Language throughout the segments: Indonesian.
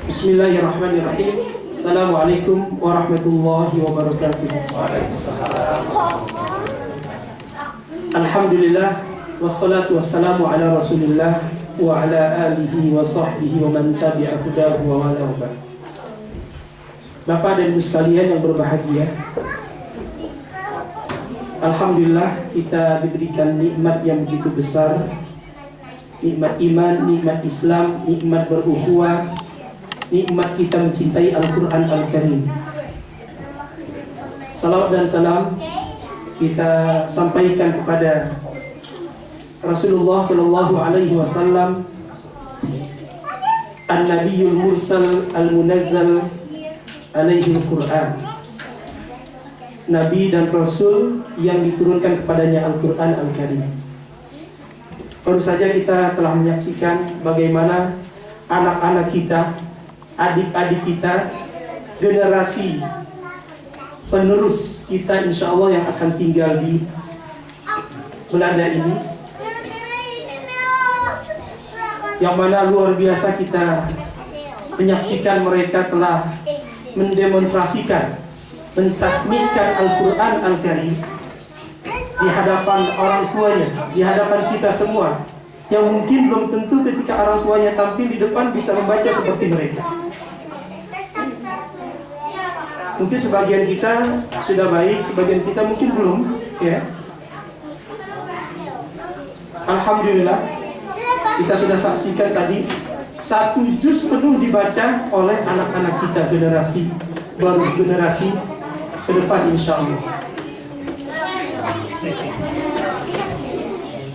Bismillahirrahmanirrahim. Assalamualaikum warahmatullahi wabarakatuh. Alhamdulillah, wassalatu wassalamu ala rasulillah wa ala alihi wa sahbihi wa man tabi'a hudahu wa wala. Bapak dan Ibu sekalian yang berbahagia, alhamdulillah kita diberikan nikmat yang begitu besar, nikmat iman, nikmat Islam, nikmat berukhuwah, nikmat kita mencintai Al-Quran Al-Karim. Salawat dan salam kita sampaikan kepada Rasulullah Sallallahu Alaihi Wasallam, An-Nabiyul Mursal Al-Munazzal Alaihi Al-Quran, Nabi dan Rasul yang diturunkan kepadanya Al-Quran Al-Karim. Baru saja kita telah menyaksikan bagaimana anak-anak kita, adik-adik kita, generasi penerus kita insya Allah yang akan tinggal di Belanda ini, yang mana luar biasa kita menyaksikan mereka telah mendemonstrasikan, mentasmihkan Al-Quran Al-Karim di hadapan orang tuanya, di hadapan kita semua, yang mungkin belum tentu ketika orang tuanya tampil di depan bisa membaca seperti mereka. Mungkin sebagian kita sudah baik, sebagian kita mungkin belum, ya. Alhamdulillah, kita sudah saksikan tadi 1 juz penuh dibaca oleh anak-anak kita, generasi baru, generasi ke depan insya Allah.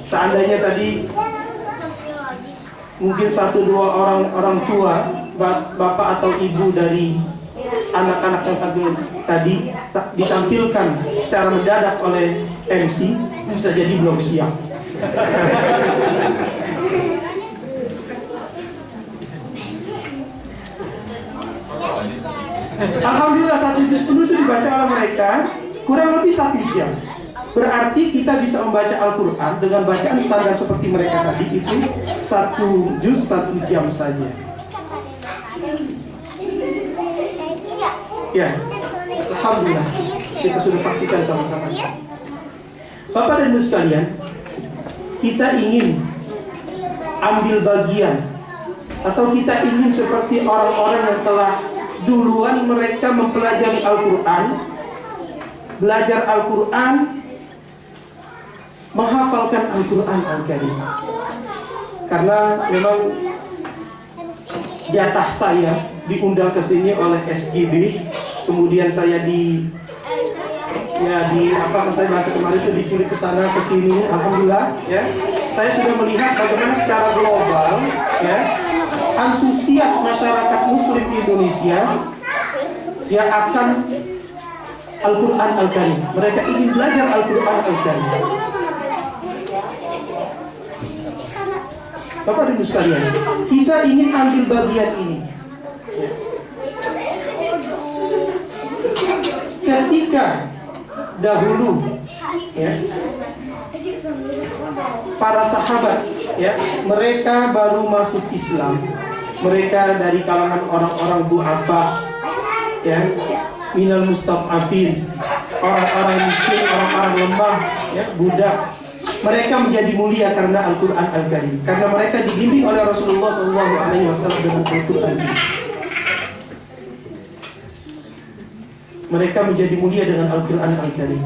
Seandainya tadi mungkin 1-2 orang tua, bapak atau ibu dari anak-anak yang tadi ditampilkan secara mendadak oleh MC, bisa jadi belum siap. Alhamdulillah 1 juz penuh itu dibaca oleh mereka kurang lebih 1 jam. Berarti kita bisa membaca Al-Quran dengan bacaan standar seperti mereka tadi, itu 1 juz 1 jam saja. Ya, alhamdulillah kita sudah saksikan sama-sama. Bapak dan Ibu sekalian, kita ingin ambil bagian atau kita ingin seperti orang-orang yang telah duluan mereka mempelajari Al-Quran, belajar Al-Quran, menghafalkan Al-Quran Al-Karim. Karena memang jatah saya diundang ke sini oleh SGB, kemudian saya bahasa kemarin itu dipilih ke sana ke sini. Alhamdulillah, ya. Saya sudah melihat bagaimana secara global, ya, antusias masyarakat Muslim di Indonesia yang akan Al-Quran Al-Karim. Mereka ingin belajar Al-Quran Al-Karim. Bapak dan Ibu sekalian, kita ingin ambil bagian ini. Ketika dahulu, ya, para sahabat, ya, mereka baru masuk Islam, mereka dari kalangan orang-orang du'afa, ya, minal mustad'afin, orang-orang miskin, orang-orang lemah, ya, budak. Mereka menjadi mulia karena Al-Quran Al-Karim, karena mereka dibimbing oleh Rasulullah SAW dengan Al-Quran. Mereka menjadi mulia dengan Al-Quran Al-Karim.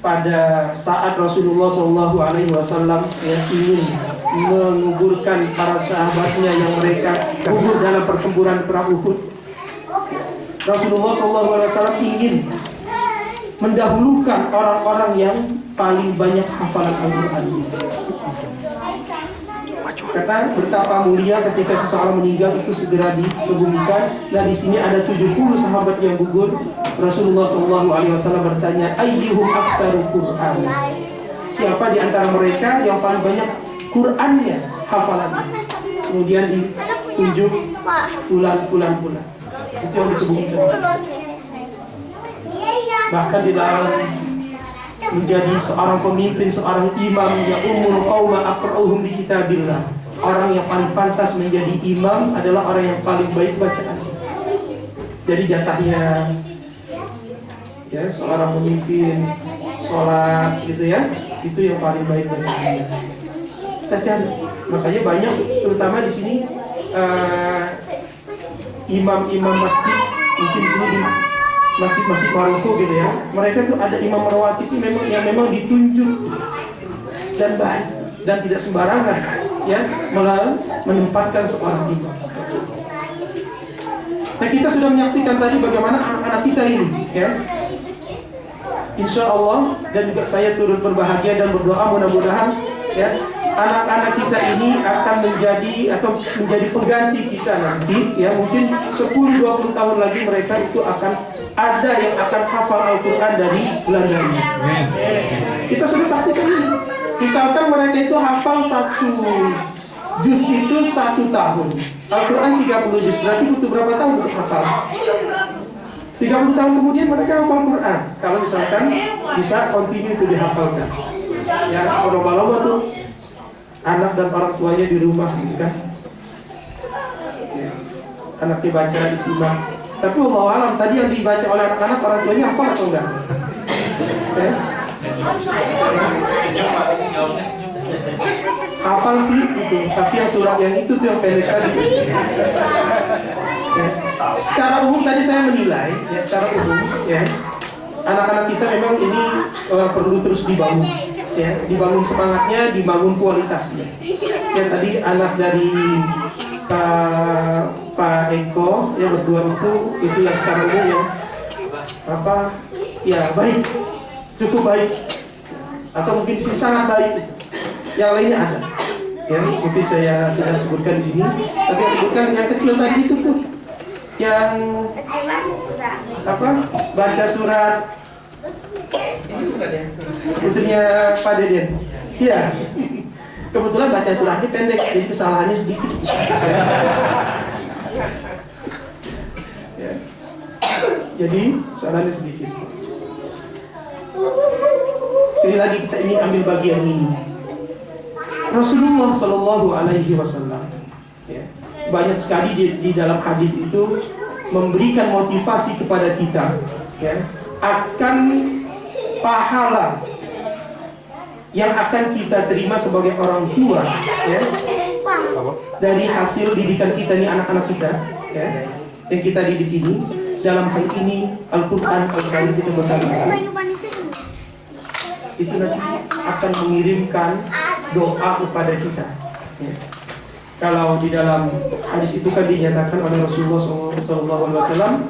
Pada saat Rasulullah SAW ingin menguburkan para sahabatnya yang mereka gugur dalam pertempuran perang Uhud, Rasulullah SAW ingin mendahulukan orang-orang yang paling banyak hafalan Al-Quran. Kata betapa mulia ketika seseorang meninggal itu segera dikebumikan. Nah, di sini ada 70 sahabat yang gugur. Rasulullah SAW bertanya, ayyuhum aktsaru Qur'an? Siapa di antara mereka yang paling banyak Qur'annya, hafalannya? Kemudian ditunjuk fulan. Itu yang dikebumikan. Bahkan di dalam menjadi seorang pemimpin, seorang imam, ya ummul qauma aqra'uhum bi kitabillah, orang yang paling pantas menjadi imam adalah orang yang paling baik bacaan. Jadi jatahnya ya seorang pemimpin sholat gitu ya, itu yang paling baik bacaannya. Kita cari. Makanya banyak, terutama di sini imam-imam masjid, mungkin di sini di masjid-masjid Maroko gitu ya. Mereka tuh ada imam rawatib itu memang ditunjuk dan baik dan tidak sembarangan ya menempatkan seorang imam. Nah, kita sudah menyaksikan tadi bagaimana anak-anak kita ini ya. Insya Allah, dan juga saya turut berbahagia dan berdoa mudah-mudahan ya anak-anak kita ini akan menjadi pengganti kita nanti ya, mungkin 10-20 tahun lagi mereka itu akan ada yang akan hafal Al-Quran dari Belanda ini. Kita sudah saksikan ini. Misalkan mereka itu hafal 1 juz itu 1 tahun, Al-Quran 30 juz, berarti butuh berapa tahun untuk hafal? 30 tahun kemudian mereka hafal Quran. Kalau misalkan bisa continue itu dihafalkan. Ya, lomba-lomba tuh anak dan orang tuanya di rumah gitu kan. Ya, anaknya baca disimak. Tapi wallahu alam tadi yang dibaca oleh anak-anak orang tuanya hafal atau enggak? Ya. Hafal sih itu, tapi yang surat yang itu tuh yang pendek tadi. Ya. Secara umum tadi saya menilai, ya secara umum, ya anak-anak kita memang ini perlu terus dibangun, ya dibangun semangatnya, dibangun kualitasnya. Ya tadi anak dari Pak Eko yang berdua itu yang secara umum ya baik, cukup baik, atau mungkin sangat baik. Yang lainnya ada, ya mungkin saya tidak sebutkan di sini, tapi saya sebutkan yang kecil tadi itu tuh. Yang baca surat ini bukan ya, putrinya Pak Deden. Iya, kebetulan baca suratnya pendek, jadi kesalahannya sedikit. Ya. Jadi kesalahannya sedikit. Sekali lagi kita ingin ambil bagian ini. Rasulullah Shallallahu Alaihi Wasallam. Ya. Banyak sekali di dalam hadis itu memberikan motivasi kepada kita ya, akan pahala yang akan kita terima sebagai orang tua ya, dari hasil didikan kita nih anak-anak kita ya, yang kita didik ini. Dalam hal ini Al-Quran kalau kita baca itu nanti akan mengirimkan doa kepada kita ya. Kalau di dalam hadis itu kan dinyatakan oleh Rasulullah SAW,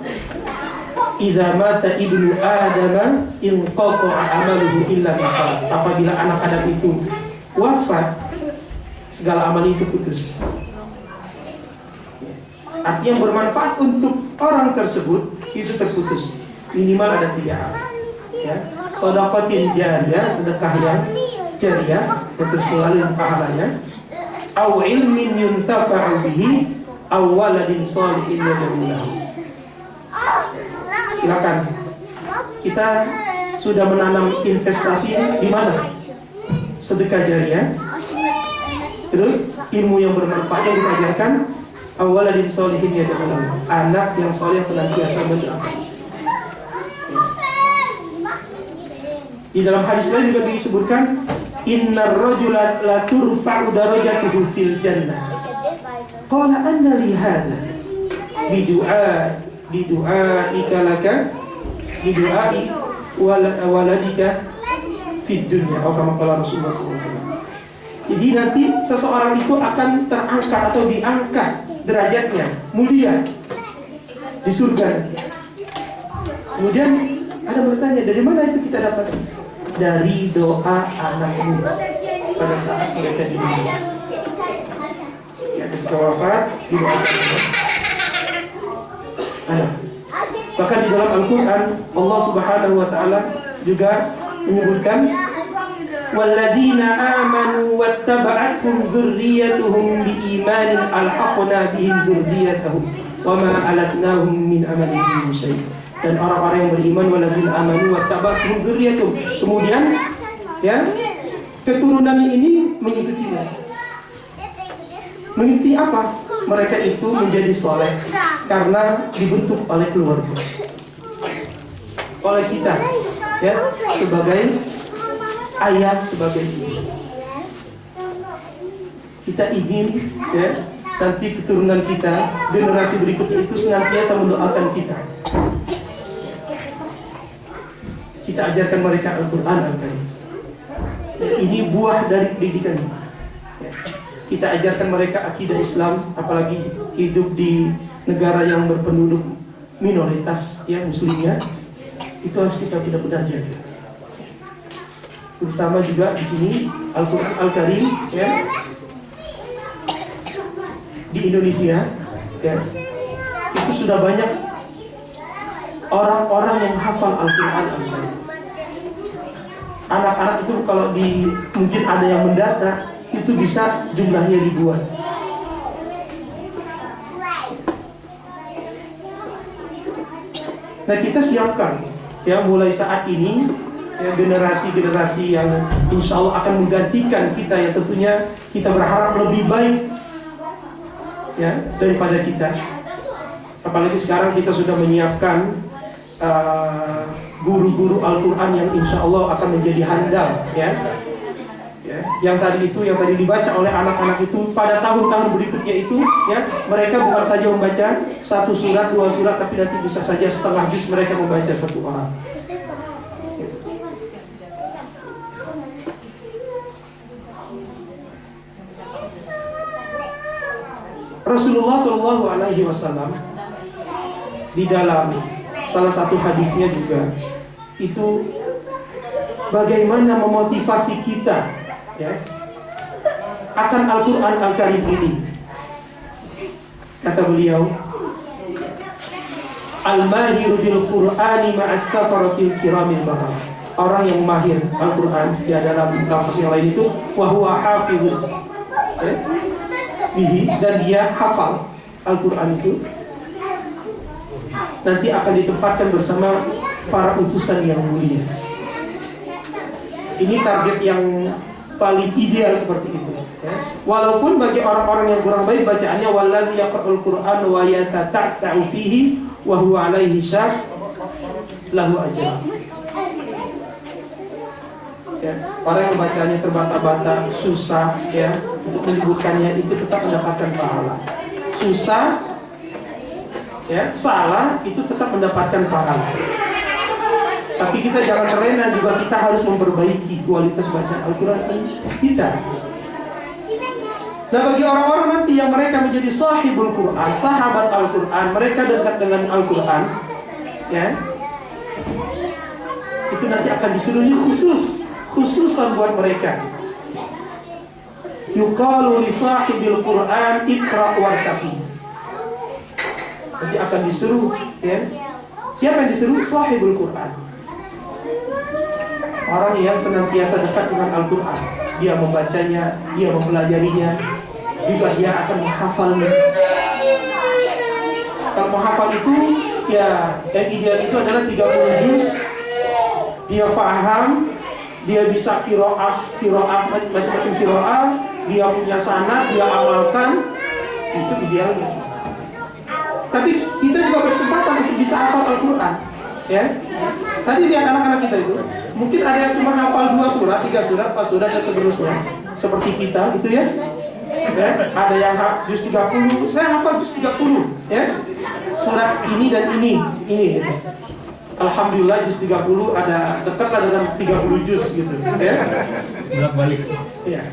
"Idza mata ibnu Adam inqata'a amaluhu illa bi khalas." Apabila anak Adam itu wafat, segala amal itu putus. Artinya yang bermanfaat untuk orang tersebut itu terputus. Minimal ada 3 hal. Ya, sedekah jariyah, sedekah yang jariyah, terus mengalir pahalanya. Aw ilmin yuntafa'u bihi aw waladin shalihin yad'u lahu. Silakan. Kita sudah menanam investasi di mana? Sedekah jariyah. Terus ilmu yang bermanfaat yang diajarkan, aw waladin shalihin yad'u lahu. Anak yang saleh yang senantiasa berdoa. Di dalam hadis lain juga disebutkan, innar rajula la turfa'u darajatuhu fil jannah. Qala anna li hadha bidu'aika laka bidu'ai waladika fid dunya, atau kama qala Rasulullah SAW. Jadi nanti seseorang itu akan terangkat atau diangkat derajatnya, mulia di surga. Kemudian ada bertanya, dari mana itu kita dapat? Dari doa anakmu pada saat mereka di dunia. Ya, ketika wafat didoakan anak. Bahkan di dalam Al-Quran Allah Subhanahu Wa Taala juga menyebutkan, walladzina amanu wattaba'athum dzurriyyatuhum biimanin alhaqna bihim dzurriyyatahum wama alatnahum min amalihim min syai'. Dan orang-orang yang beriman, walladzina amanu wattaba'athum dzurriyyatuhum, kemudian ya keturunannya ini mengikutinya. Mengikuti apa? Mereka itu menjadi soleh karena dibentuk oleh keluarga, oleh kita, ya, sebagai ayah, sebagai ibu. Kita ingin, ya, nanti keturunan kita, generasi berikutnya itu senantiasa mendoakan kita. Kita ajarkan mereka Al-Quran Al-Karim. Ini buah dari pendidikan kita. Kita ajarkan mereka akidah Islam, apalagi hidup di negara yang berpenduduk minoritas, ya, muslimnya. Itu harus kita benar-benar jaga. Terutama juga di sini Al-Quran Al-Karim, ya, di Indonesia, ya, itu sudah banyak orang-orang yang hafal Al-Quran Al-Karim. Anak-anak itu kalau mungkin ada yang mendata, itu bisa jumlahnya ribuan. Nah, kita siapkan, ya, mulai saat ini, ya, generasi-generasi yang insya Allah akan menggantikan kita, yang tentunya kita berharap lebih baik, ya, daripada kita. Apalagi sekarang kita sudah menyiapkan guru-guru Al-Quran yang insya Allah akan menjadi handal, ya. Yang tadi dibaca oleh anak-anak itu pada tahun-tahun berikutnya itu, ya, mereka bukan saja membaca 1 surat, 2 surat, tapi nanti bisa saja setengah juz mereka membaca 1 orang. Rasulullah Shallallahu Alaihi Wasallam di dalam salah satu hadisnya juga itu bagaimana memotivasi kita, ya, akan Al-Quran Al-Karim ini. Kata beliau, Al-mahiru bil Qur'ani ma'as safaratil kiramil barah. Orang yang mahir Al-Quran, ya, dalam lafaz yang lain itu wa huwa hafizun, ya, bihi, dan dia hafal Al-Quran itu, nanti akan ditempatkan bersama para utusan yang mulia. Ini target yang paling ideal seperti itu, ya. Walaupun bagi orang-orang yang kurang baik bacaannya walladzi yaqra'ul Qur'an wa yatata'u fihi wa huwa 'alaihi syaq lahu ajr. Ya, orang yang bacanya terbata-bata, susah, ya, untuk menyebutkannya itu tetap mendapatkan pahala. Susah, ya, salah, itu tetap mendapatkan pahala. Tapi kita jangan terlena juga, kita harus memperbaiki kualitas bacaan Al-Quran kita. Nah, bagi orang-orang nanti yang mereka menjadi sahibul Quran, sahabat Al-Quran, mereka dekat dengan Al-Quran, ya, itu nanti akan disuruhnya khususan buat mereka. Yuqalu li sahibil Quran iqra' wartaqi. Nanti akan disuruh, ya. Siapa yang disuruh? Sahibul Quran. Orang yang senantiasa dekat dengan Al-Quran. Dia membacanya, dia mempelajarinya, juga dia akan menghafalnya. Kalau menghafal itu, ya, yang ideal itu adalah 30 juz. Dia faham, dia bisa qiraah macam-macam qiraah, dia punya sanad, dia amalkan, itu idealnya. Tapi kita juga berkesempatan untuk bisa hafal Al-Quran, ya. Tadi lihat anak-anak kita itu, mungkin ada yang cuma hafal 2 surat, 3 surat, 4 surat, dan seterusnya, seperti kita, gitu ya. Ya, ada yang juz 30, saya hafal juz 30, ya. Surat ini dan ini, gitu. Alhamdulillah juz 30 ada dekatlah dengan 30 juz gitu, ya. Bolak-balik. Ya.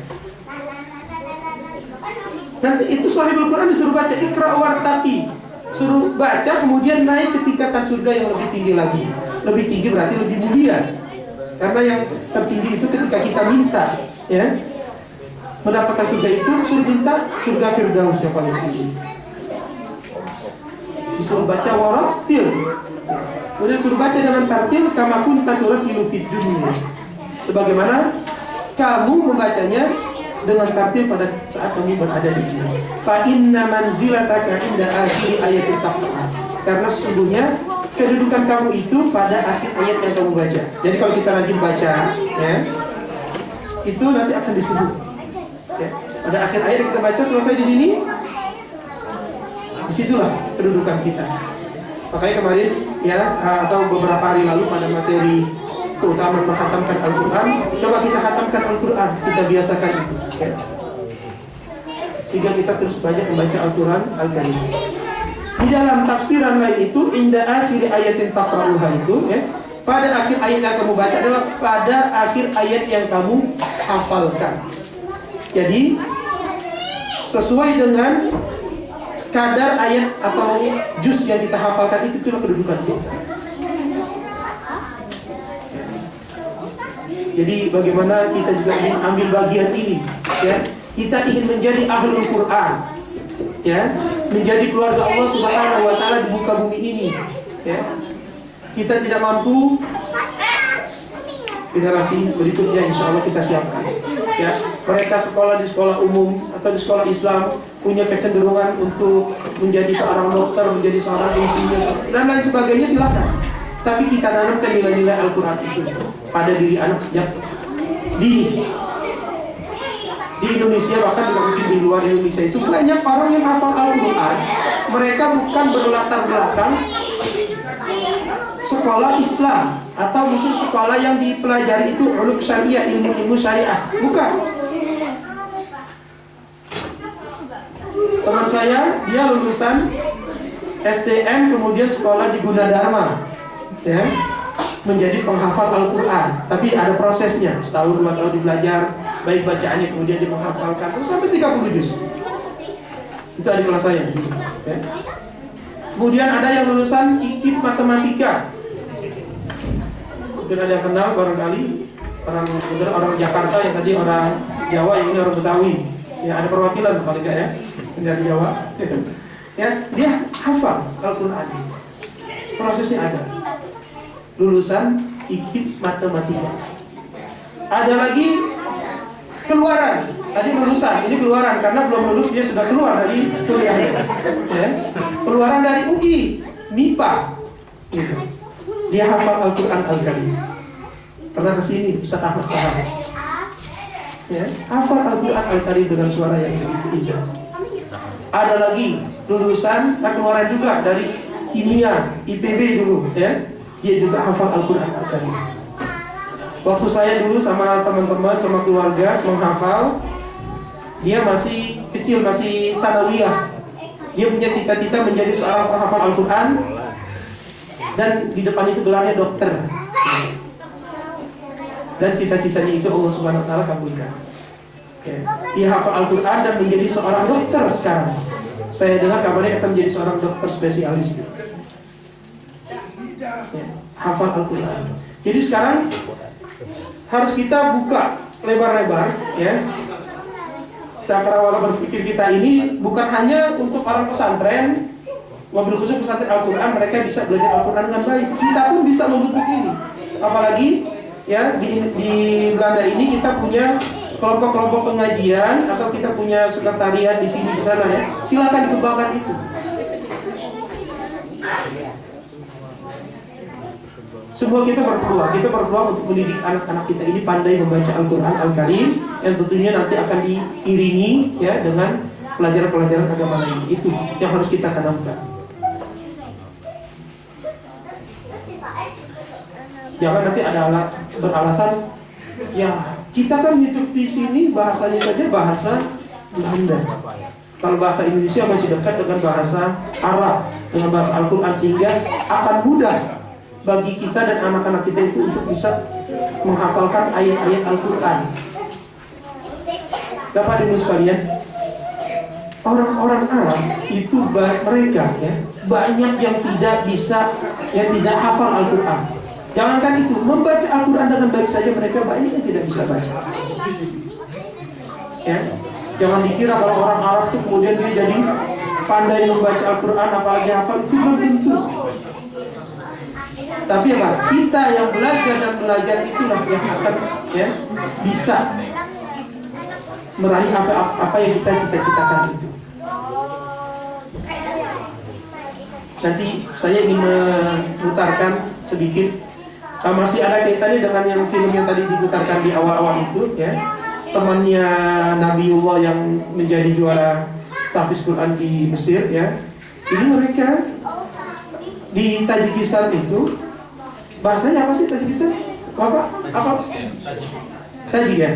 Nanti itu sahibul Quran disuruh baca iqra' wartaqi, suruh baca kemudian naik ke tingkatan surga yang lebih tinggi lagi. Lebih tinggi berarti lebih mulia. Karena yang tertinggi itu ketika kita minta, ya, mendapatkan surga itu, suruh minta surga Firdaus yang paling tinggi. Disuruh baca warattil. Kemudian suruh baca dengan tartil kama kunta turattilu fid dunya. Sebagaimana kamu membacanya dengan tartil pada saat kamu berada di dunia. Fa inna manzilataka inda akhir ayatil taqwa. Karena sesungguhnya kedudukan kamu itu pada akhir ayat yang kamu baca. Jadi kalau kita rajin baca, ya, itu nanti akan disebut, ya, Pada akhir ayat kita baca selesai di sini, disitulah kedudukan kita. Makanya kemarin ya, atau beberapa hari lalu pada materi keutamaan menghatamkan Al-Quran, coba kita hatamkan Al-Quran, kita biasakan itu ya. Sehingga kita terus banyak membaca Al-Quran Al-Karim. Di dalam tafsiran lain itu, inda akhir ayatin taqra'uha itu ya, pada akhir ayat yang kamu baca adalah pada akhir ayat yang kamu hafalkan. Jadi sesuai dengan kadar ayat atau juz yang kita hafalkan itu, itulah kedudukan kita. Jadi bagaimana kita juga ingin ambil bagian ini ya. Kita ingin menjadi ahlul Quran ya, menjadi keluarga Allah Subhanahu wa taala di muka bumi ini ya. Kita tidak mampu, generasi berikutnya insya Allah kita siapkan ya. Mereka sekolah di sekolah umum atau di sekolah Islam punya kecenderungan untuk menjadi seorang dokter, menjadi seorang insinyur dan lain sebagainya, silakan. Tapi kita tanamkan nilai-nilai Al-Quran itu pada diri anak sejak dini. Di Indonesia, bahkan juga mungkin di luar Indonesia itu banyak orang yang hafal Al-Quran. Mereka bukan berlatar belakang sekolah Islam atau mungkin sekolah yang dipelajari itu ulum syariah, ilmu-ilmu syariah, bukan. Teman saya, dia lulusan STM, kemudian sekolah di Gunadarma ya, menjadi penghafal Al-Quran. Tapi ada prosesnya, setahun 2 tahun dia belajar, baik bacaannya, kemudian dia menghafalkan terus sampai 30 juz. Itu ada kelas saya ya. Kemudian ada yang lulusan IKIP matematika. Mungkin ada yang kenal barangkali orang Jakarta, yang tadi orang Jawa, yang ini orang Betawi. Ya, ada perwakilan paling enggak ya dari Jawa. Ya, dia hafal Al-Quran. Prosesnya ada. Lulusan IKIP matematika. Ada lagi keluaran. Tadi lulusan, ini keluaran karena belum lulus, dia sudah keluar dari kuliahnya. Ya. Keluaran dari UI, MIPA. Gitu. Dia hafal Al-Quran Al-Karim. Pernah kesini Ustaz Ahmad Sahab. Ya, hafal Al-Quran Al-Karim dengan suara yang begitu indah. Ada lagi lulusan, keluaran juga dari kimia, IPB dulu ya. Dia juga hafal Al-Quran Al-Karim. Waktu saya dulu sama teman-teman, sama keluarga menghafal, dia masih kecil, masih sanawiyah. Dia punya cita-cita menjadi seorang penghafal Al-Quran, dan di depan itu gelarnya dokter. Dan cita-citanya itu Allah Subhanahu wa taala kabulkan. Dia hafal Al-Quran dan menjadi seorang dokter sekarang. Saya dengar kabarnya akan menjadi seorang dokter spesialis. Hafal Al-Quran. Jadi sekarang harus kita buka lebar-lebar ya. Cakrawala berpikir kita ini bukan hanya untuk orang pesantren, mobil khusus pesantren Al-Quran, mereka bisa belajar Al-Quran dengan baik. Kita pun bisa membentuk ini. Apalagi ya di Belanda ini kita punya kelompok-kelompok pengajian atau kita punya sekretariat di sini di sana ya. Silakan dikembangkan itu. Semua kita berpeluang untuk mendidik anak-anak kita ini pandai membaca Al-Quran Al-Karim, yang tentunya nanti akan diiringi ya dengan pelajaran-pelajaran agama lain. Itu yang harus kita tanamkan. Jangan nanti ada beralasan, ya kita kan hidup di sini bahasanya saja bahasa Belanda. Kalau bahasa Indonesia masih dekat dengan bahasa Arab, dengan bahasa Al-Quran, sehingga akan mudah bagi kita dan anak-anak kita itu untuk bisa menghafalkan ayat-ayat Al-Quran. Bapak Ibu sekalian, orang-orang Arab itu mereka ya banyak yang tidak bisa, yang tidak hafal Al-Quran. Jangankan itu, membaca Al-Quran dengan baik saja mereka banyak yang tidak bisa baca. Ya, jangan dikira kalau orang Arab itu kemudian dia jadi pandai membaca Al-Quran apalagi hafal, itu belum tentu. Tapi apa? Kita yang belajar dan belajar itulah yang akan ya bisa meraih apa yang kita cita-citakan itu. Nanti saya ingin memutarkan sedikit. Masih ada kaitannya dengan yang film yang tadi diputarkan di awal-awal itu ya. temannya Nabiullah yang menjadi juara tahfiz Quran di Mesir ya. Ini mereka di Tajikistan itu bahasanya apa sih Tajikistan? Apa? Tajik ya?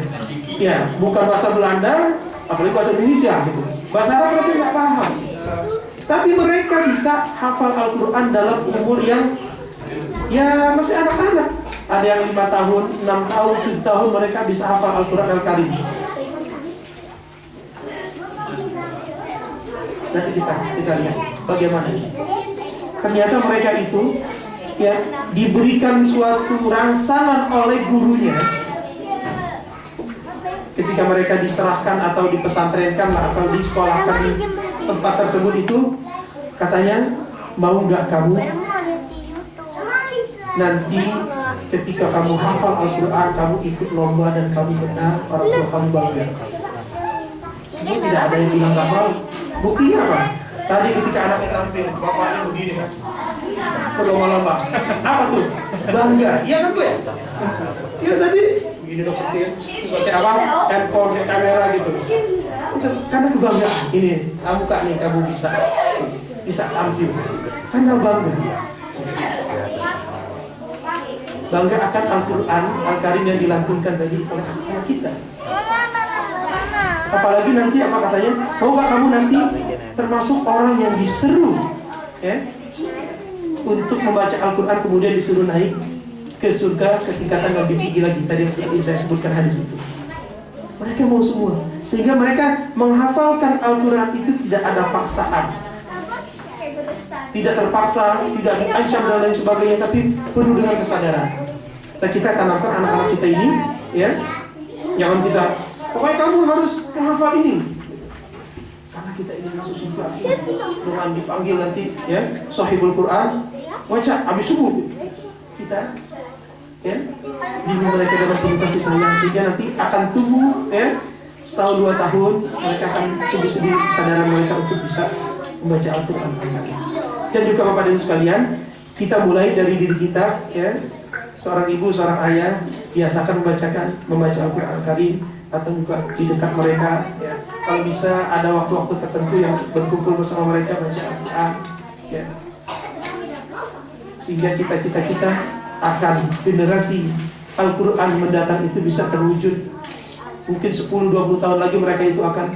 Ya, bukan bahasa Belanda, apalagi bahasa Indonesia gitu. Bahasa Arab mereka nggak paham. Tapi mereka bisa hafal Al-Quran dalam umur yang ya masih anak-anak. Ada yang 5 tahun, 6 tahun, 7 tahun mereka bisa hafal Al-Quran Al-Karim. Nanti kita lihat bagaimana. Ternyata mereka itu ya diberikan suatu rangsangan oleh gurunya. Ketika mereka diserahkan atau dipesantrenkan atau disekolahkan di tempat tersebut itu, katanya, mau nggak kamu nanti ketika kamu hafal Al-Quran, kamu ikut lomba dan kamu benar, orang tua kamu bangga. Semua tidak ada yang bilang nggak mau. Buktinya apa? Tadi ketika anaknya tampil, bapaknya begini kan, berlomba-lomba. Apa tuh? Bangga. Iya kan gue? Iya tadi. Begini dong, seperti apa? Handphone, kamera gitu. Karena kebanggaan. Ini, kamu kak nih, kamu bisa tampil. Karena bangga. Bangga akan Al-Quran, Al-Karim yang dilantunkan tadi oleh anak kita. Apalagi nanti apa katanya? Mau gak kamu nanti termasuk orang yang diseru ya, untuk membaca Al-Quran kemudian disuruh naik ke surga ke tingkatan lebih tinggi lagi. Tadi saya sebutkan hadis itu. Mereka mau semua. Sehingga mereka menghafalkan Al-Quran itu tidak ada paksaan, tidak terpaksa, tidak diancam dan lain sebagainya, tapi penuh dengan kesadaran. Dan kita tanamkan anak-anak kita ini ya, jangan kita pokoknya kamu harus menghafal ini. Karena kita ini masuk surga dengan dipanggil nanti ya, sahibul Quran, baca habis subuh. Kita ya, bingung mereka dapat penuh kasih sayang sehingga nanti akan tumbuh ya, setahun 2 tahun mereka akan tumbuh sendiri kesadaran mereka untuk bisa membaca Al-Quran. Dan juga Bapak dan Ibu sekalian, kita mulai dari diri kita ya, seorang ibu, seorang ayah biasakan membaca Al-Quran Al-Karim atau juga di dekat mereka ya. Kalau bisa ada waktu-waktu tertentu yang berkumpul bersama mereka baca Al-Quran ya. Sehingga cita-cita kita akan generasi Al-Quran mendatang itu bisa terwujud. Mungkin 10-20 tahun lagi mereka itu akan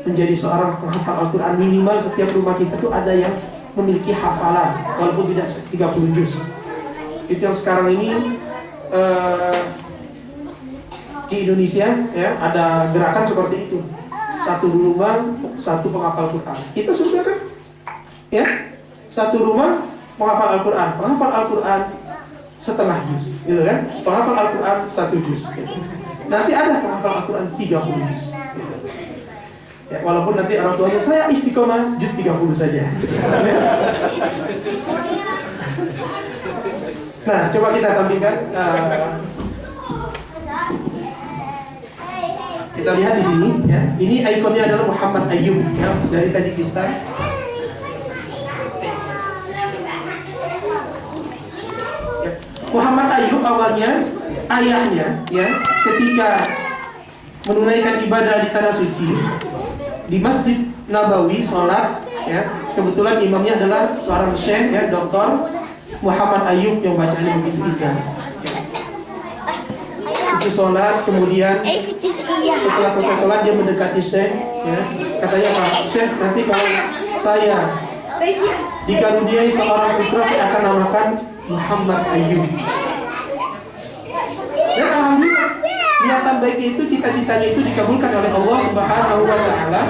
menjadi seorang penghafal Al-Quran. Minimal setiap rumah kita tuh ada yang memiliki hafalan walaupun tidak 30 juz. Itu yang sekarang ini di Indonesia ya, ada gerakan seperti itu. Satu rumah, satu penghafal Quran. Kita sudah kan ya, satu rumah penghafal Al-Quran. Penghafal Al-Quran setengah juz, gitu kan? Penghafal Al-Quran 1 juz. Gitu. Nanti ada penghafal Al-Quran 30 juz. Gitu. Ya, walaupun nanti orang tuanya saya istiqomah juz 30 saja. Nah, coba kita tampilkan. Kita lihat di sini ya. Ini ikonnya adalah Muhammad Ayyub ya, dari Tajikistan. Ya. Muhammad Ayyub awalnya ayahnya ya, ketika menunaikan ibadah di tanah suci di Masjid Nabawi sholat ya, kebetulan imamnya adalah seorang syekh ya, Dr. Muhammad Ayyub yang bacanya begitu indah. Itu sholat, kemudian setelah selesai sholat dia mendekati syekh ya. Katanya, Pak Syekh, nanti kalau saya dikaruniai seorang putra, saya akan namakan Muhammad Ayyub. Dan alhamdulillah niatan baik itu, cita-citanya itu dikabulkan oleh Allah Subhanahu wa Ta'ala.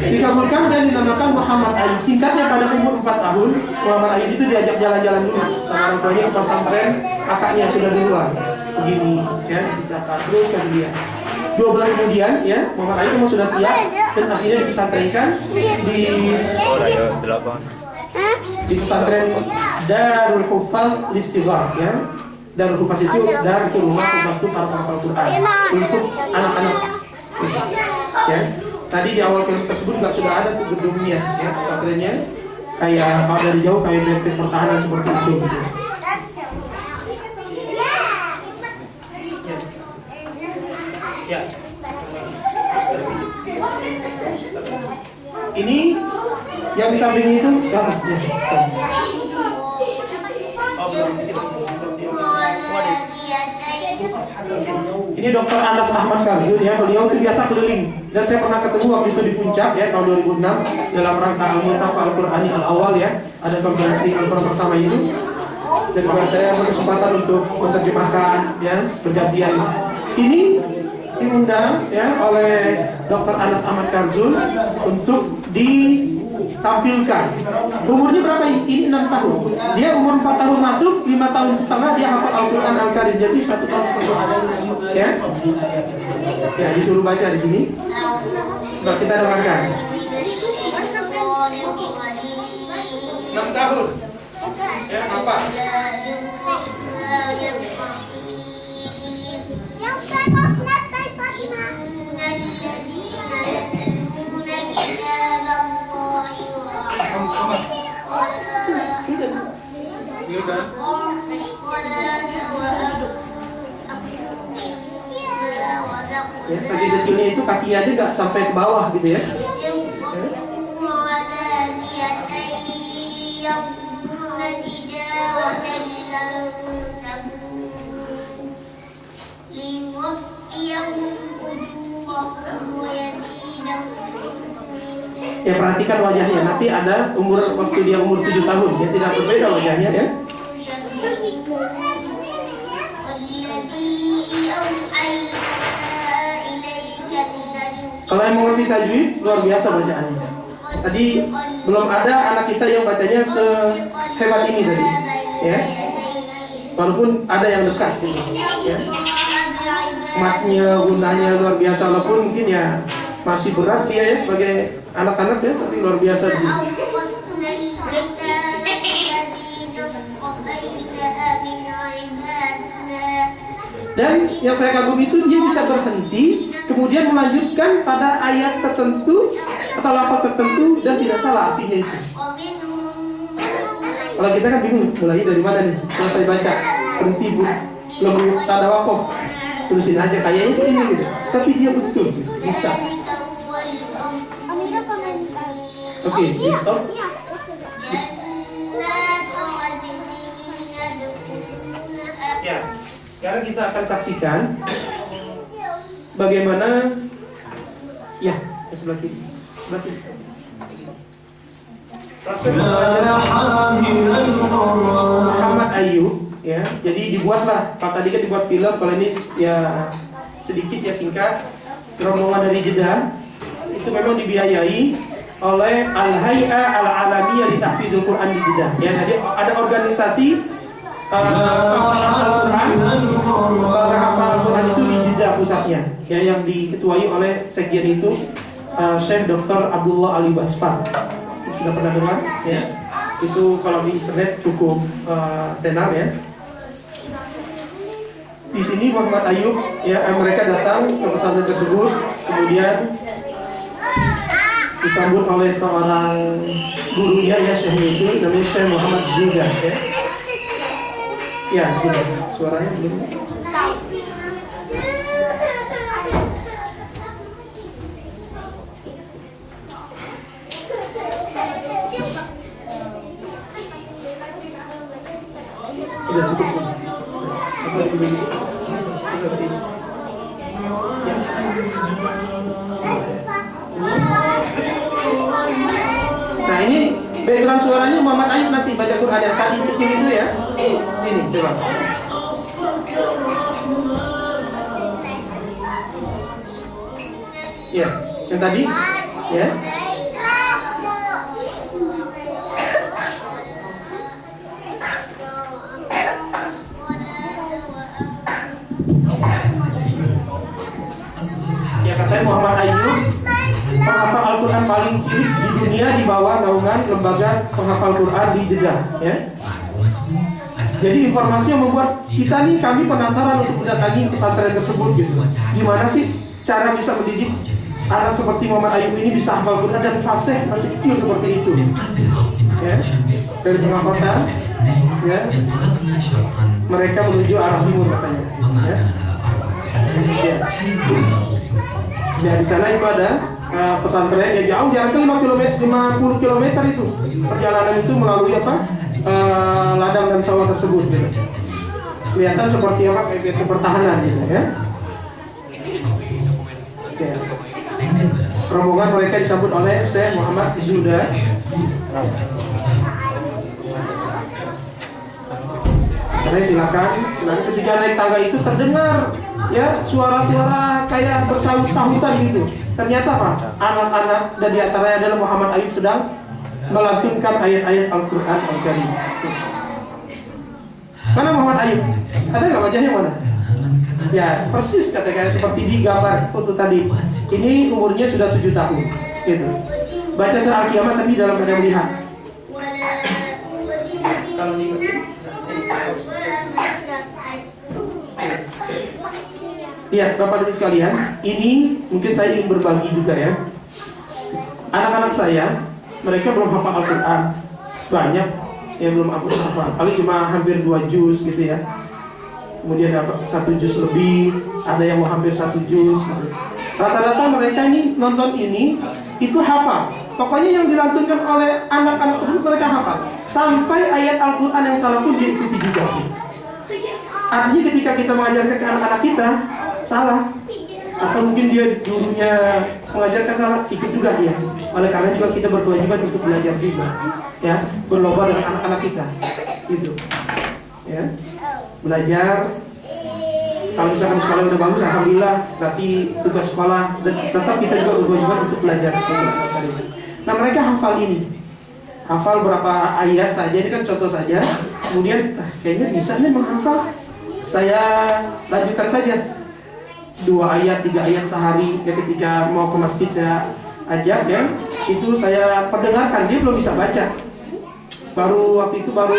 Dikabulkan dan dinamakan Muhammad Ayyub. Singkatnya pada umur 4 tahun Muhammad Ayyub itu diajak jalan-jalan dulu sama orang tuanya ke pesantren, kakaknya sudah duluan begini ya, kita terus ke dia. 2 bulan kemudian ya, Muhammad Ayyub memang sudah siap dan akhirnya dipesantrenkan di pesantren Darul Hufaz Listighar ya. Darul Hufaz itu itu rumah hufaz itu para penghafal Quran untuk anak-anak ya. Tadi di awal film tersebut nggak sudah ada tuh gedungnya ya, pesantrennya kayak kalau dari jauh kayak benteng pertahanan seperti itu gitu. Ya. Ini yang di samping itu ini Dr. Anas Ahmad Karzun ya, beliau itu biasa keliling dan saya pernah ketemu waktu itu di Puncak ya tahun 2006 dalam rangka Al-Multaqah Al-Qur'ani Al-Awal ya, ada konferensi Al-Qur'an pertama itu, dan juga saya berkesempatan untuk menerjemahkan ya bergantian. Ini diundang ya oleh Dr. Anas Ahmad Karzun untuk ditampilkan. Umurnya berapa ini? Ini 6 tahun. Dia umur 4 tahun masuk, 5 tahun setengah dia hafal Al-Quran Al-Karim. Jadi 1 tahun setengah. Ya, ya disuruh baca di sini. Nah, kita dengarkan. 6 tahun. Ya, apa? Ya, saking kecilnya itu kakinya aja nggak sampai ke bawah gitu ya. Ya perhatikan wajahnya, nanti ada waktu dia umur 7 tahun, ya tidak berbeda wajahnya ya. Kalau yang mengerti tajwid, luar biasa bacaannya. Tadi belum ada anak kita yang bacanya sehebat ini tadi, ya. Walaupun ada yang dekat, ya. Matnya, gunanya luar biasa, walaupun mungkin ya masih berat dia ya sebagai anak-anak ya, tapi luar biasa dia. Dan yang saya kagum itu dia bisa berhenti, kemudian melanjutkan pada ayat tertentu atau lafaz tertentu dan tidak salah artinya itu. Kalau kita kan bingung, mulai dari mana nih? Kalau saya baca berhenti belum tanda wakaf, tulisin aja kayaknya sih ini gitu. Tapi dia betul bisa. Oke, di stop. Ya. Sekarang kita akan saksikan bagaimana ya sebelah kiri. Muhammad Ayub ya. Jadi dibuatlah, tadi kan dibuat film, kalau ini ya sedikit ya singkat. Rombongan dari Jeddah itu memang dibiayai oleh Al-Hay'ah Al-Alamiyah li Tahfidzul Quran di Jeddah. Ya, jadi ada organisasi Al-Quran itu di Jeddah pusatnya, ya, yang diketuai oleh sekjen itu Syekh Dr. Abdullah Ali Basfar. Sudah pernah dengar? Ya. Itu kalau di internet cukup tenar ya. Di sini Muhammad Ayub ya, mereka datang ke pesantren tersebut, kemudian disambut oleh seorang gurunya ya, Syekh itu namanya Syekh Muhammad Ziga ya. Ya, suaranya belum. Sudah cukup. Nah, ini background suaranya Muhammad Ayub nanti baca Quran yang tadi kecil itu ya. Ini coba. Ya, yang tadi ya. Ya, katanya Muhammad Ayub penghafal Al-Quran paling cilik di dunia di bawah naungan lembaga penghafal Quran di Jeddah ya. Jadi informasi yang membuat kita nih, kami penasaran untuk mendatangi pesantren tersebut gitu. Gimana sih cara bisa mendidik anak seperti Muhammad Ayub ini bisa hafal Quran dan fasih masih kecil seperti itu ya. Dari pengamatan ya, mereka menuju arah timur katanya ya. Ya. Ya, di sana itu ada pesantren yang jauh, jaraknya 50 km itu. Perjalanan itu melalui ladang dan sawah tersebut gitu. Kelihatan seperti kayak pertahanan gitu ya. Oke. Rombongan mereka disambut oleh Syekh Muhammad Zuda. Silakan. Ketika naik tangga itu terdengar ya suara-suara kayak bersahut-sahutan gitu. Ternyata anak-anak dan diantaranya adalah Muhammad Ayub sedang melantunkan ayat-ayat Al-Quran Al-Karim. Mana Muhammad Ayub? Ada nggak wajahnya mana? Ya persis katakan seperti di gambar foto tadi. Ini umurnya sudah 7 tahun. Gitu. Baca surah Al-Qiyamah tapi dalam keadaan melihat. Kalau iya, Bapak Ibu sekalian, ini mungkin saya ingin berbagi juga ya. Anak-anak saya, mereka belum hafal Al-Quran. Banyak yang belum hafal. Paling cuma hampir 2 juz gitu ya. Kemudian dapat 1 juz lebih, ada yang mau hampir 1 juz gitu. Rata-rata mereka ini nonton ini itu hafal. Pokoknya yang dilantunkan oleh anak-anak tersebut mereka hafal. Sampai ayat Al-Quran yang salah pun dia ikuti juga. Artinya ketika kita mengajarkan ke anak-anak kita salah, atau mungkin dia dulunya mengajarkan salah, ikut juga dia. Oleh karena juga kita berkewajiban untuk belajar juga, ya, berlomba dengan anak-anak kita, gitu, ya, belajar. Kalau misalkan sekolah udah bagus, alhamdulillah, berarti tugas sekolah, dan tetap kita juga berkewajiban untuk belajar. Nah mereka hafal ini, hafal berapa ayat saja, ini kan contoh saja. Kemudian kayaknya bisa nih menghafal. Saya lanjutkan saja 2 ayat, 3 ayat sehari ya, ketika mau ke masjid saya ajak ya, itu saya perdengarkan, dia belum bisa baca. Waktu itu baru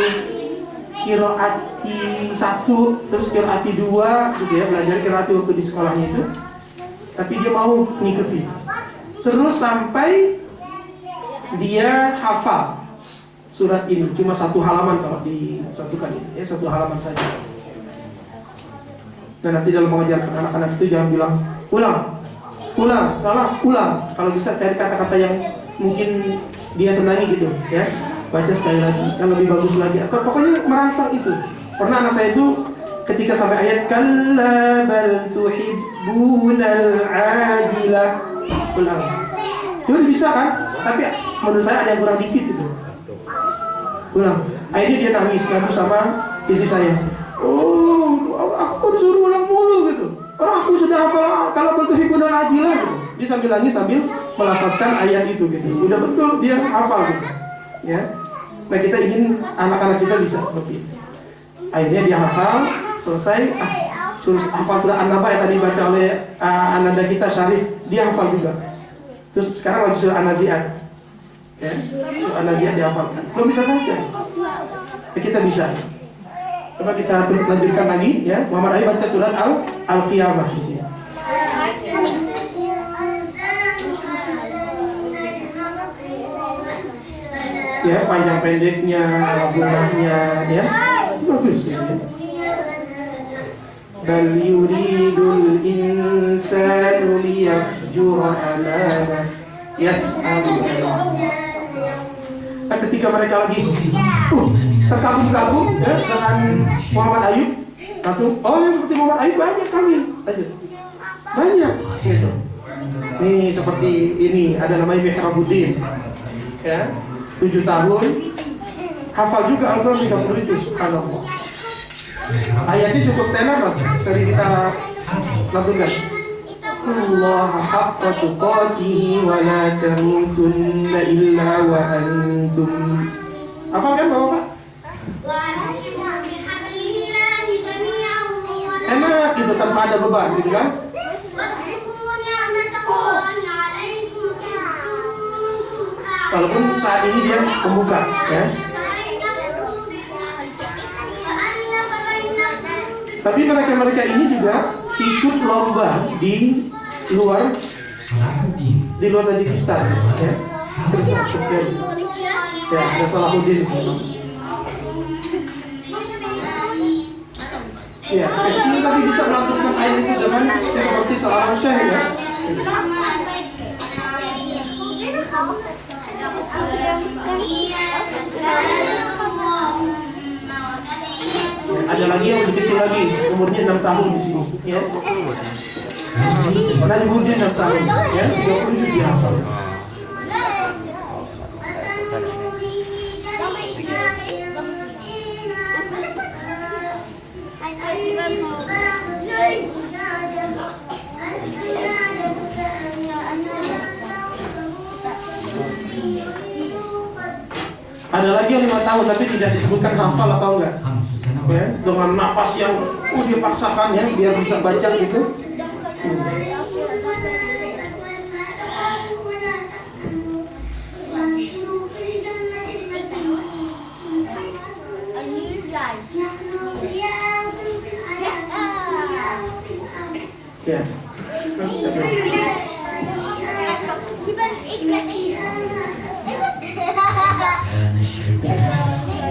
qiraati 1, terus qiraati 2 gitu ya, belajar qiraati waktu di sekolahnya itu. Tapi dia mau ngikuti. Terus sampai dia hafal surat ini, cuma 1 halaman kalau disatukan ya, 1 halaman saja. Dan nanti dalam mengajarkan anak-anak itu jangan bilang ulang, salah, ulang. Kalau bisa cari kata-kata yang mungkin dia senangi gitu, ya. Baca sekali lagi, yang lebih bagus lagi. Atau pokoknya merangsang itu. Pernah anak saya itu ketika sampai ayat kalla bal tuhibbunal ajilah, ulang. Itu bisa kan? Tapi menurut saya ada yang kurang dikit gitu. Ulang. Akhirnya dia nangis sama istri saya. Aku disuruh ulang mulu gitu. Orang aku sudah hafal kalau bertuhibbunal ajilah gitu. Dia sambil nangis sambil melafazkan ayat itu gitu. Udah betul dia hafal gitu. Ya. Nah kita ingin anak-anak kita bisa seperti itu. Akhirnya dia hafal, selesai hafal surah An-Naba yang tadi dibaca oleh ananda kita Syarif, dia hafal juga. Terus sekarang lagi surah An-Nazi'at. Ya, surah An-Nazi'at dihafalkan. Belum bisa baca. Ya, kita bisa. Coba kita lanjutkan lagi ya. Muhammad Ayub baca surat Al-Qiyamah di sini. Ya, panjang pendeknya, bunganya ya. Bagus ya. Bal yuridul insanu liyafjura amana yas'alu. Nah, ketika mereka lagi terkagum-kagum ya dengan Muhammad Ayub, langsung ya seperti Muhammad Ayub banyak kami, banyak gitu. Nih seperti ini ada namanya Mihrabuddin ya, 7 tahun hafal juga Al-Quran 30 itu, subhanallah. Ayatnya cukup tenar mas, sering kita lakukan. Allah haqqa tuqatihi wa la tamutunna illa wa antum. Hafal kan Bapak? Enak gitu tanpa ada beban gitu kan? Walaupun saat ini dia pembuka ya. Tapi mereka ini juga ikut lomba di luar Tajikistan ya. Ya, ada Salahuddin di sini. Ya, ini tadi bisa melakukan ayat itu dengan seperti seorang syekh ya. Ada lagi yang lebih kecil lagi, umurnya 6 tahun di sini ya. Pernah umurnya 6 tahun ya, 20 juz dihafal. Ada lagi yang 5 tahun tapi tidak disebutkan hafal atau enggak ya, dengan nafas yang dia paksakan ya biar bisa baca gitu. Ya.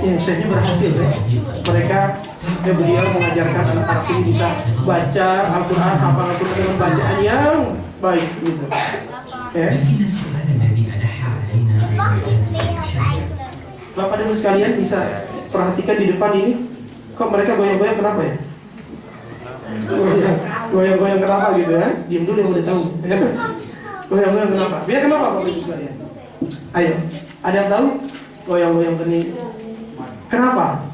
Ya, syekhnya berhasil ya. Mereka beliau mengajarkan anak-anak ini bisa baca Al-Quran, hafal Al-Quran dengan bacaan yang baik gitu. Ya. Bapak dan Ibu sekalian bisa perhatikan di depan ini, kok mereka goyang-goyang kenapa ya? Goyang-goyang kenapa gitu ya? Diam dulu yang udah tahu. Goyang-goyang kenapa? Biar kenapa Bapak Ibu sekalian? Ayo, ada yang tahu? Goyang-goyang kening. Kenapa?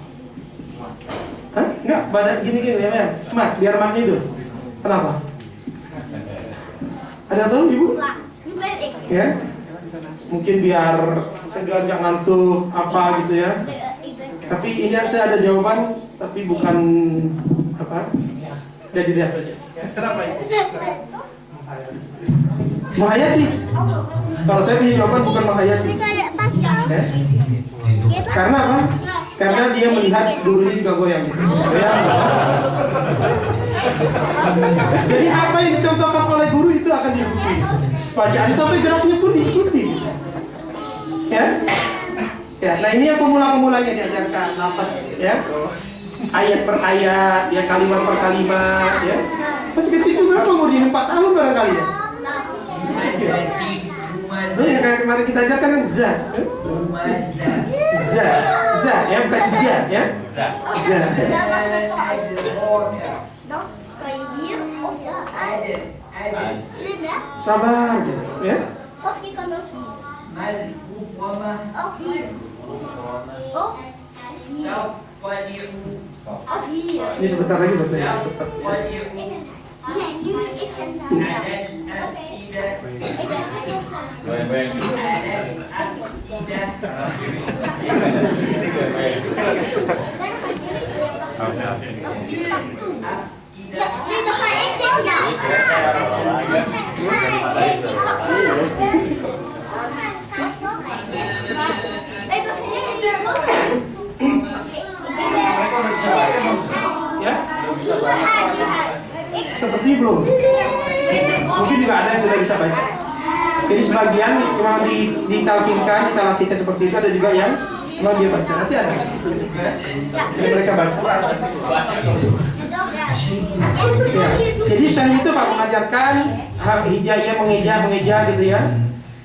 Hah? Enggak, badan gini-gini ya, Mat, biar matnya itu. Kenapa? Ada yang tahu Ibu? Ya? Mungkin biar segar nggak ngantuk apa gitu ya. Tapi ini saya ada jawaban, tapi bukan apa? Jadi dia saja. Kenapa itu? Menghayati. Kalau saya punya jawaban bukan menghayati. Ya? Karena apa? Karena dia melihat gurunya juga goyang. Jadi apa yang dicontohkan oleh guru itu akan diikuti. Bacaan sampai geraknya pun diikuti. Ya? Ya, nah ini yang pemula-pemulanya diajarkan nafas ya. Ayat per ayat, ya kalimat per kalimat ya. Masih kecil itu berapa umurnya? 4 tahun barangkali ya. So, yang kayak kemarin kita ajarkan kan za. Za ya, bukan ja ya. Za. Sabar gitu ya. Ini sebentar lagi selesai cepat. Ya? Seperti belum? Mungkin juga ada yang sudah bisa baca. Jadi sebagian cuma ditalkinkan, kita latihkan seperti itu. Ada juga yang cuma dia baca. Nanti ada. Jadi mereka baca. Ya. Jadi saya itu Pak mengajarkan hijaiyah mengeja gitu ya.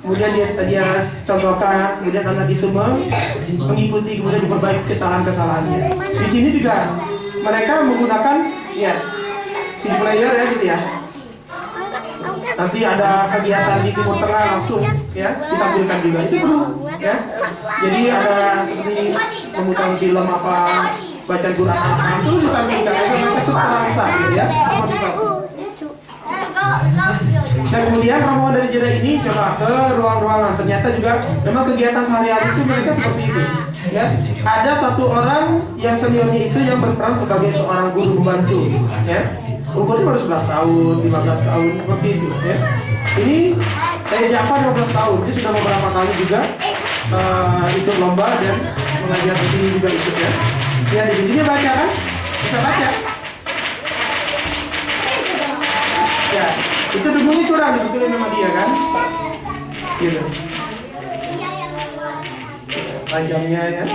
Kemudian dia contohkan, kemudian anak itu mengikuti, kemudian diperbaiki kesalahan-kesalahannya. Di sini juga mereka menggunakan ya CD player ya gitu ya. Nanti ada kegiatan di Timur Tengah langsung ya ditampilkan juga itu perlu ya. Jadi ada seperti memutar film apa, baca Quran apa itu ditampilkan agar mereka terasa ya motivasi. Dan kemudian rombongan dari Jeddah ini coba ke ruang-ruangan. Ternyata juga memang kegiatan sehari-hari itu mereka seperti itu. Ya, ada satu orang yang seniornya itu yang berperan sebagai seorang guru pembantu. Ya, umurnya baru 11 tahun, 15 tahun seperti itu. Ya, ini saya Jafar 12 tahun. Dia sudah beberapa kali juga ikut lomba dan mengajar di sini juga ikut ya. Ya di sini baca kan, bisa baca. Ya, itu dengungnya kurang dibetulin sama dia kan, gitu. Panjangnya ya.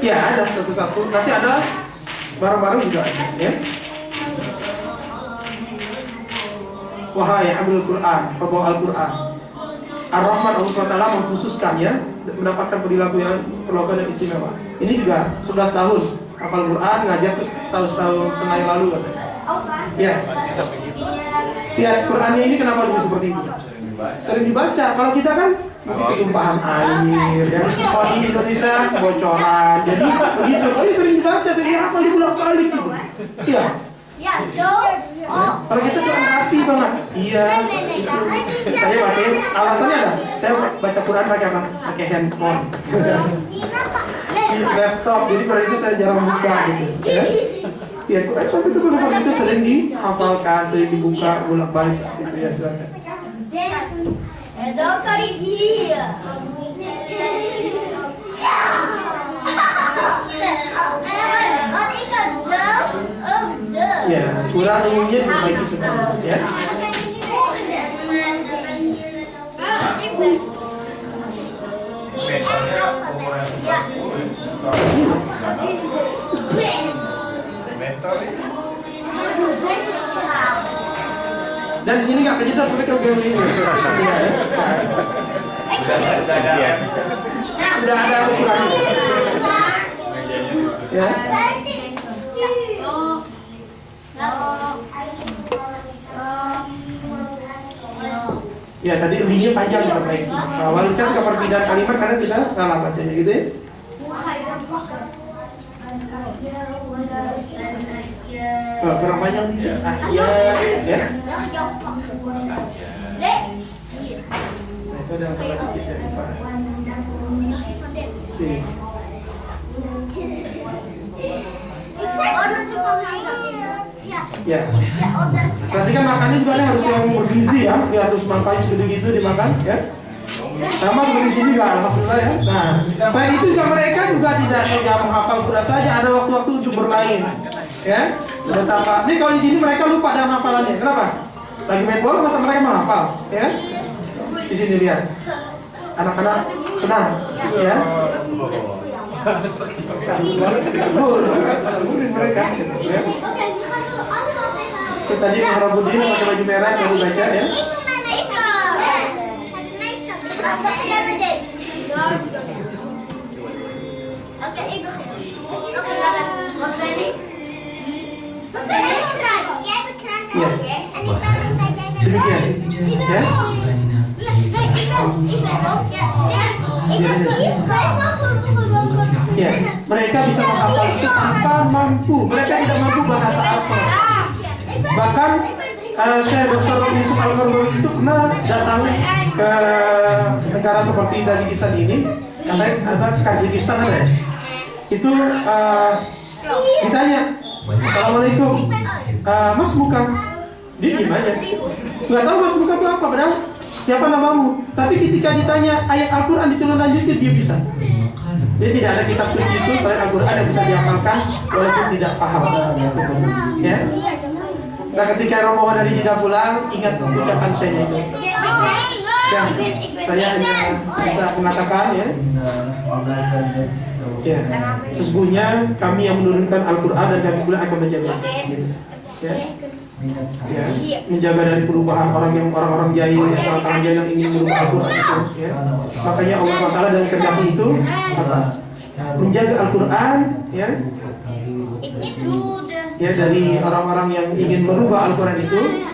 Ya ada satu-satu. Nanti ada bareng-bareng juga ada, ya. Wahai hamilul Quran, pembawa Al-Quran. Ar-Rahman Allah SWT mengkhususkan ya, mendapatkan perilaku yang perlakuan yang istimewa. Ini juga 11 tahun hafal Quran, ngajar terus tahun setengah yang lalu katanya. Ya. Ya, Qurannya ini kenapa lebih seperti itu? Sering dibaca. Kalau kita kan mungkin tumpahan air, ya. Kalau di Indonesia bocoran. Jadi begitu. Kalau sering dibaca, sering hafal dibolak-balik gitu. Iya. Ya, Kalau kita tuh hati banget. Iya. Saya pakai alasannya ada. Saya baca Quran pakai apa? Pakai handphone. Di laptop. Jadi pada itu saya jarang buka gitu. Ya. Ya, Quran sampai itu kalau itu sering dihafalkan, sering dibuka bolak-balik gitu ya, silakan. Ya, Quran umumnya dibaiki seperti itu ya. Dan di sini nggak kejedot mereka game ini. Sudah ada ukurannya. Ya. Ya tadi linya panjang sampai itu. Walikas keperpindahan kalimat karena kita salah bacanya gitu ya. Kurang panjang nih. Ya. Nah, itu ada salah dikit ya. Sini. Ya. Berarti kan makannya juga harus yang bergizi ya. Dia harus makannya sudah gitu dimakan ya. Sama seperti sini juga alhamdulillah ya. Nah, selain itu juga mereka juga tidak saja menghafal Quran saja, ada waktu-waktu untuk bermain. Ya. Betapa. Nih kalau di sini mereka lupa dengan hafalannya. Kenapa? Lagi main bola masa mereka menghafal, ya? Di sini lihat. Anak-anak senang, ya. Sambungin mereka, ya. Tadi Harabudin pakai baju merah baru baca ya. Ya. Demikian. Ya. Ya, mereka bisa menghafal itu tanpa mampu. Mereka tidak mampu bahasa Arab. Bahkan Syekh Dr. Yusuf Al-Qaradawi itu pernah datang ke negara seperti Tajikistan ini, katanya Kazakistan ada. Itu ditanya, Assalamualaikum, Mas Muka. Dia diam aja. Nggak tahu Mas Muka itu apa, padahal siapa namamu. Tapi ketika ditanya ayat Al-Quran disuruh lanjutin, dia bisa. Jadi tidak ada kitab suci itu selain Al-Quran yang bisa dihafalkan walaupun tidak paham. Ya. Nah ketika rombongan dari Jeddah pulang, ingat ucapan saya itu. Ya, saya hanya bisa mengatakan ya. Ya, sesungguhnya kami yang menurunkan Al-Quran dan kami pula akan menjaga. Gitu. Ya. Ya, menjaga dari perubahan orang-orang jahil yang tangan jahil yang ingin merubah Al-Quran itu. Ya. Makanya Allah SWT dengan kehendak itu apa? Menjaga Al-Quran, ya. Ya dari orang-orang yang ingin merubah Al-Quran itu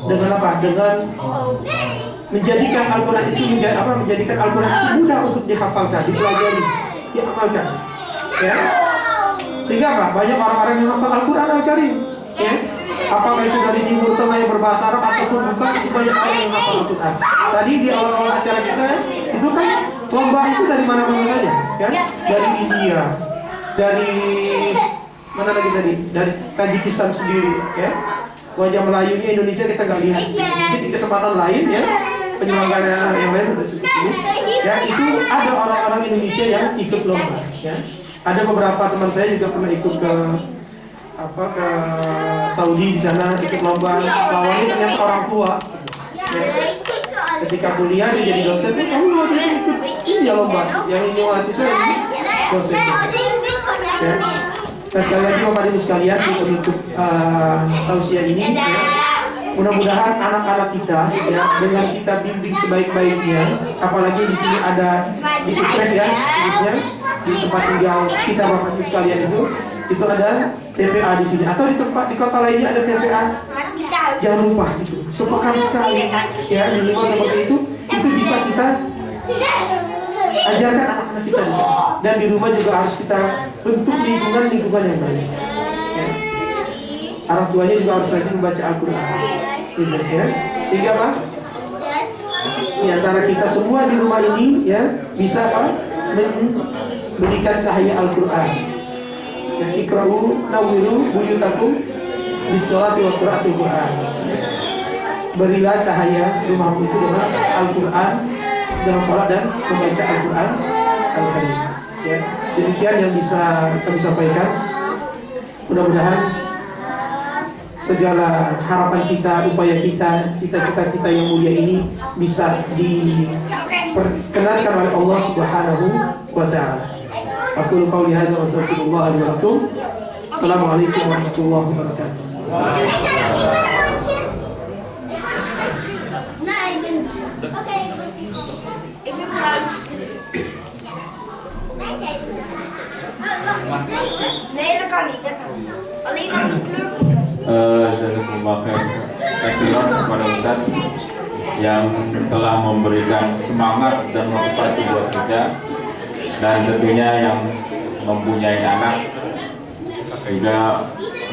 dengan apa? Dengan menjadikan Al-Quran itu menjadikan Al-Quran itu mudah untuk dihafalkan, dipelajari, diamalkan. Ya. Sehingga apa? Banyak orang-orang yang hafal Al-Quran Al-Karim. Ya. Apakah itu dari Timur Tengah yang berbahasa Arab ataupun bukan, itu banyak orang yang hafal Al-Quran. Tadi di awal-awal acara kita itu kan lomba itu dari mana-mana saja, ya. Dari India, dari mana lagi tadi? Dari Tajikistan sendiri, ya. Wajah Melayunya Indonesia kita nggak lihat. Mungkin di kesempatan lain, ya, penyelenggara yang lain sudah cukup ini. Ya, itu ada orang-orang Indonesia yang ikut lomba, ya. Ada beberapa teman saya juga pernah ikut ke Saudi di sana ikut lomba. Lawannya ternyata orang tua. Ya. Ketika kuliah dia jadi dosen, kamu waktu itu ikut ini ya lomba. Yang ini mahasiswa ini dosen. Ya. Nah, sekali lagi Bapak Ibu sekalian di penutup tausiah ini, ya, mudah-mudahan anak-anak kita ya dengan kita bimbing sebaik-baiknya, apalagi di sini ada di Utrecht ya, khususnya di tempat tinggal kita Bapak Ibu sekalian itu ada TPA di sini atau di tempat di kota lainnya ada TPA. Jangan lupa itu sepekan sekali ya di lingkungan seperti itu bisa kita ajarkan anak-anak kita di sini. Dan di rumah juga harus kita bentuk lingkungan yang baik. Ya. Orang tuanya juga harus rajin membaca Al-Quran. Gitu, ya. Sehingga apa? Di antara kita semua di rumah ini ya bisa apa? Memberikan cahaya Al-Quran. Ya, ikra'u nawiru buyutakum bisolati wa qira'atil Quran. Berilah cahaya rumahmu itu dengan Al-Quran, dalam salat dan membaca Al-Quran Al-Karim. Ya, demikian yang bisa kami sampaikan. Mudah-mudahan segala harapan kita, upaya kita, cita-cita kita yang mulia ini bisa diperkenankan oleh Allah Subhanahu wa Ta'ala. Aku qauli hadza wa astaghfirullah li wa lakum. Assalamualaikum warahmatullahi wabarakatuh. Kasih kepada Ustaz yang telah memberikan semangat dan motivasi buat kita, dan tentunya yang mempunyai anak juga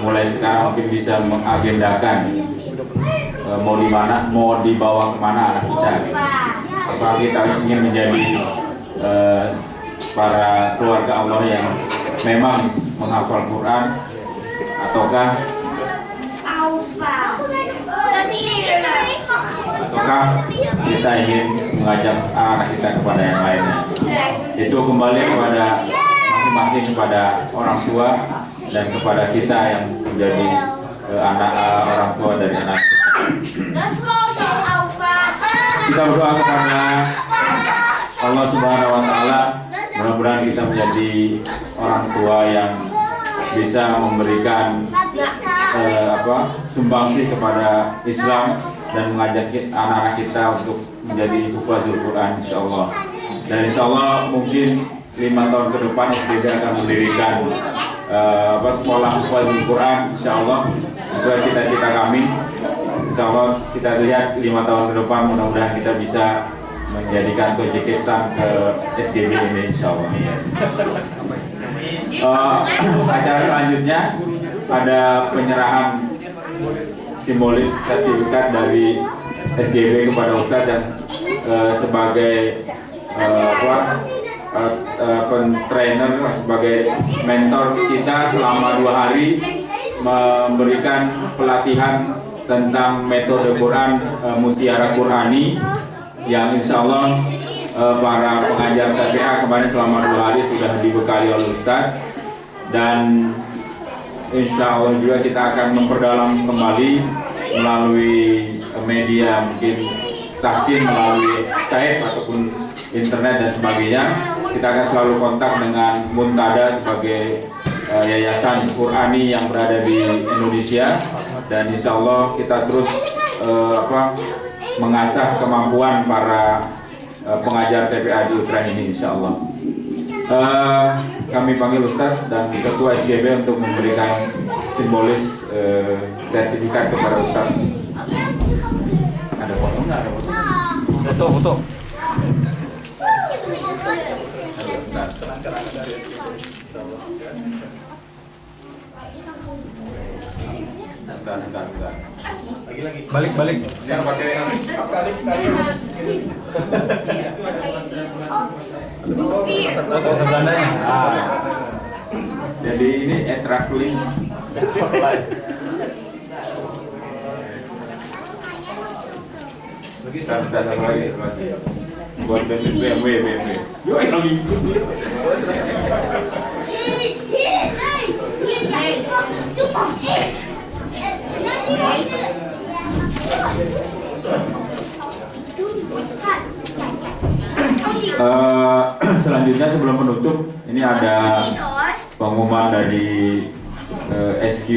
mulai sekarang mungkin bisa mengagendakan mau di mana, mau dibawa kemana anak kita. Apakah kita ingin menjadi para keluarga Allah yang memang menghafal Quran, ataukah kita ingin mengajak anak kita kepada yang lainnya. Itu kembali kepada masing-masing, kepada orang tua dan kepada kita yang menjadi orang tua dari anak kita. Kita berdoa kepada Allah Subhanahu wa Ta'ala, mudah-mudahan kita menjadi orang tua yang bisa memberikan sumbangsi kepada Islam dan mengajak anak-anak kita untuk menjadi hufazul Quran, insyaallah. Dan insyaallah mungkin 5 tahun ke depan SDG akan mendirikan sekolah hufazul Quran, insyaallah. Itu cita-cita kami. Insyaallah kita lihat 5 tahun ke depan, mudah-mudahan kita bisa menjadikan Tajikistan ke SDG ini, insyaallah. Acara selanjutnya ada penyerahan simbolis sertifikat dari SGB kepada Ustadz dan sebagai trainer, sebagai mentor kita selama 2 hari memberikan pelatihan tentang metode Quran Mutiara Qurani yang insya Allah para pengajar TPA kemarin selama 2 hari sudah dibekali oleh Ustadz, dan insya Allah juga kita akan memperdalam kembali melalui media, mungkin tahsin melalui Skype ataupun internet dan sebagainya. Kita akan selalu kontak dengan Muntada sebagai yayasan Qurani yang berada di Indonesia, dan insya Allah kita terus mengasah kemampuan para pengajar TPA di Utrecht ini, insya Allah. Kami panggil Ustadz dan Ketua SGB untuk memberikan simbolis sertifikat kepada Ustadz. Ada foto nggak? Ada foto? Foto. Bentar. Balik. Jangan pakai sebelananya. Jadi ini etrakling. Satu lagi. Buat BMW. Yo, yang ngikut dia. Selanjutnya sebelum penutup, ini ada pengumuman dari ESQ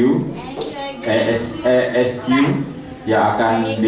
yang akan